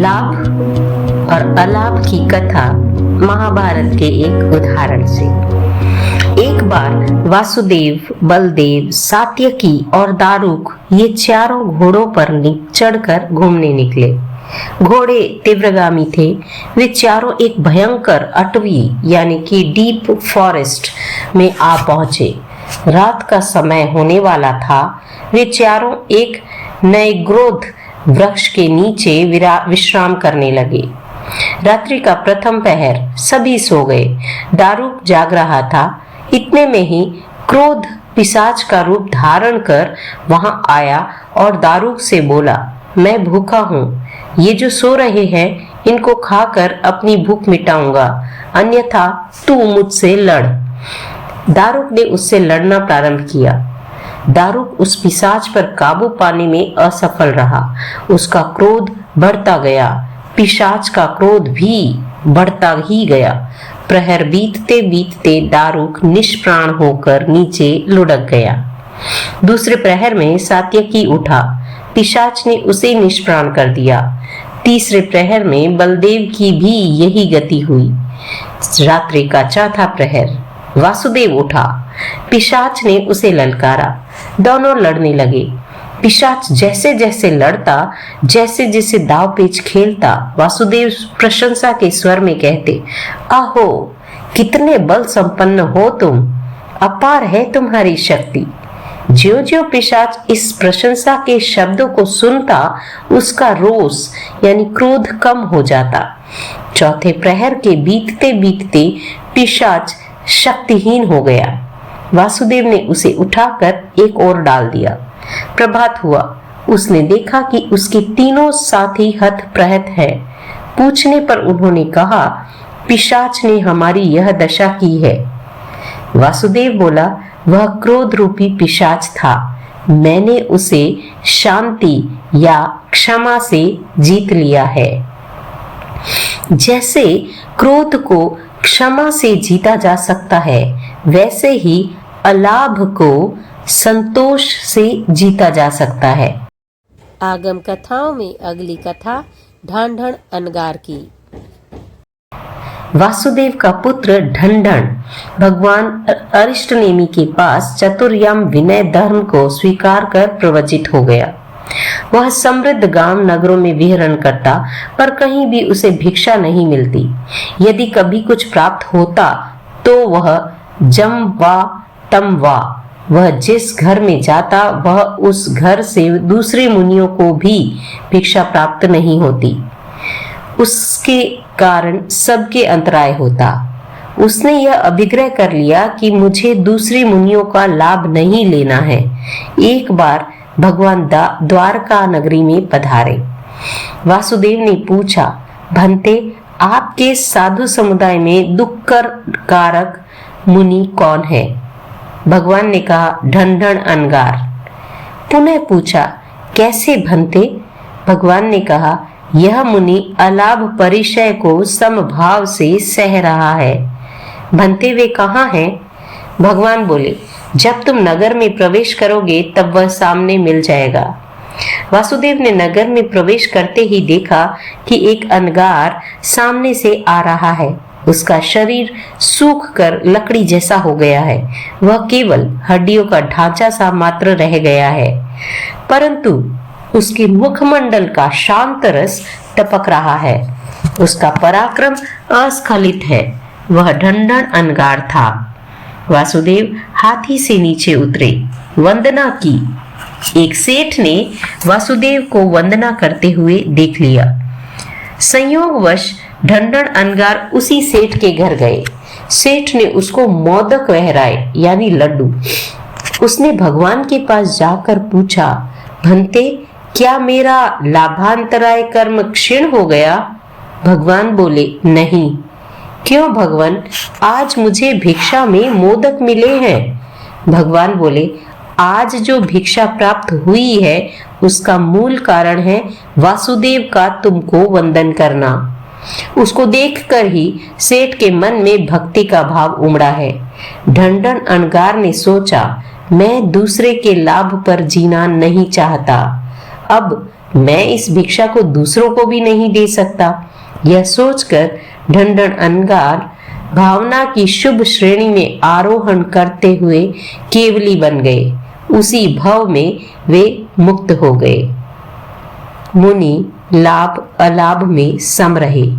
लाभ और अलाभ की कथा महाभारत के एक उदाहरण से। एक बार वासुदेव, बलदेव, सात्यकी और दारुक ये चारों घोड़ों पर चढ़कर घूमने निकले। घोड़े तीव्रगामी थे। वे चारों एक भयंकर अटवी यानी कि डीप फॉरेस्ट में आ पहुंचे। रात का समय होने वाला था। वे चारों एक नए ग्रोध वृक्ष के नीचे विश्राम करने लगे। रात्रि का प्रथम पहर, सभी सो गए। दारुक जाग रहा था। इतने में ही क्रोध पिशाच का रूप धारण कर वहां आया और दारुक से बोला, मैं भूखा हूँ। ये जो सो रहे हैं इनको खाकर अपनी भूख मिटाऊंगा, अन्यथा तू मुझसे लड़। दारुक ने उससे लड़ना प्रारंभ किया। दारुक उस पिशाच पर काबू पाने में असफल रहा। उसका क्रोध बढ़ता गया। पिशाच का क्रोध भी बढ़ता ही गया। प्रहर बीतते बीतते दारुक निष्प्राण होकर नीचे लुढ़क गया। दूसरे प्रहर में सात्यकी उठा। पिशाच ने उसे निष्प्राण कर दिया। तीसरे प्रहर में बलदेव की भी यही गति हुई। रात्रि का चौथा प्रहर, वासुदेव उठा। पिशाच ने उसे ललकारा। दोनों लड़ने लगे। पिशाच जैसे जैसे लड़ता, जैसे जैसे दाव पेच खेलता, वासुदेव प्रशंसा के स्वर में कहते, आहो कितने बल संपन्न हो तुम, अपार है तुम्हारी शक्ति। ज्यों ज्यों पिशाच इस प्रशंसा के शब्दों को सुनता, उसका रोष यानी क्रोध कम हो जाता। चौथे प्रहर के बीतते बीतते पिशाच शक्तिहीन हो गया। वासुदेव ने उसे उठाकर एक ओर डाल दिया। प्रभात हुआ। उसने देखा कि उसके तीनों साथी हतप्रहत हैं। पूछने पर उन्होंने कहा, पिशाच ने हमारी यह दशा की है। वासुदेव बोला, वह क्रोध रूपी पिशाच था। मैंने उसे शांति या क्षमा से जीत लिया है। जैसे क्रोध को क्षमा से जीता जा सकता है, वैसे ही अलाभ को संतोष से जीता जा सकता है। आगम कथाओं में अगली कथा ढांढन अनगार की। वासुदेव का पुत्र ढंढन भगवान अरिष्टनेमि के पास चतुर्याम विनय धर्म को स्वीकार कर प्रवचित हो गया। वह समृद्ध गांव नगरों में विहरण करता, पर कहीं भी उसे भिक्षा नहीं मिलती। यदि कभी कुछ प्राप्त होता तो वह जम वा तम वा, वह जिस घर में जाता वह उस घर से दूसरे मुनियों को भी भिक्षा प्राप्त नहीं होती। उसके कारण सबके अंतराय होता। उसने यह अभिग्रह कर लिया कि मुझे दूसरे मुनियों का लाभ नहीं लेना है। एक बार भगवान द्वारका नगरी में पधारे। वासुदेव ने पूछा, भंते आपके साधु समुदाय में दुख कारक मुनि कौन है? भगवान ने कहा, ढंढन अनगार। पुनः पूछा, कैसे भंते? भगवान ने कहा, यह मुनि अलाभ परिचय को समभाव से सह रहा है। भंते वे कहाँ हैं? भगवान बोले, जब तुम नगर में प्रवेश करोगे तब वह सामने मिल जाएगा। वासुदेव ने नगर में प्रवेश करते ही देखा कि एक अनगार सामने से आ रहा है। उसका शरीर सूख कर लकड़ी जैसा हो गया है। वह केवल हड्डियों का ढांचा सा मात्र रह गया है, परंतु उसके मुखमंडल का शांत रस टपक रहा है। उसका पराक्रम अस्खलित है। वह ढंढन अनगार था। वासुदेव हाथी से नीचे उतरे, वंदना की। एक सेठ ने वासुदेव को वंदना करते हुए देख लिया। संयोगवश ढंढन अनगार उसी सेठ के घर गए। सेठ ने उसको मोदक वहराए यानी लड्डू। उसने भगवान के पास जाकर पूछा, भंते क्या मेरा लाभांतराय कर्म क्षीण हो गया? भगवान बोले, नहीं। क्यों भगवान? आज मुझे भिक्षा में मोदक मिले हैं। भगवान बोले, आज जो भिक्षा प्राप्त हुई है उसका मूल कारण है वासुदेव का तुमको वंदन करना। उसको देखकर ही सेठ के मन में भक्ति का भाव उमड़ा है। ढंढन अनगार ने सोचा, मैं दूसरे के लाभ पर जीना नहीं चाहता। अब मैं इस भिक्षा को दूसरों को भी नहीं दे सकता। यह सोचकर ढंढन अंगार भावना की शुभ श्रेणी में आरोहण करते हुए केवली बन गए। उसी भव में वे मुक्त हो गए। मुनि लाभ अलाभ में सम रहे।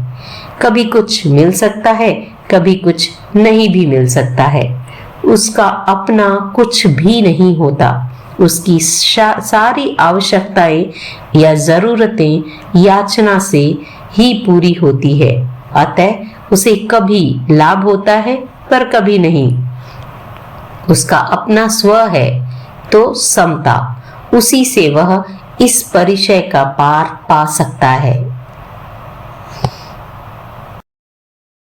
कभी कुछ मिल सकता है, कभी कुछ नहीं भी मिल सकता है। उसका अपना कुछ भी नहीं होता। उसकी सारी आवश्यकताएं या जरूरतें याचना से ही पूरी होती है। अतः उसे कभी लाभ होता है पर कभी नहीं। उसका अपना स्व है तो समता, उसी से वह इस परिचय का पार पा सकता है।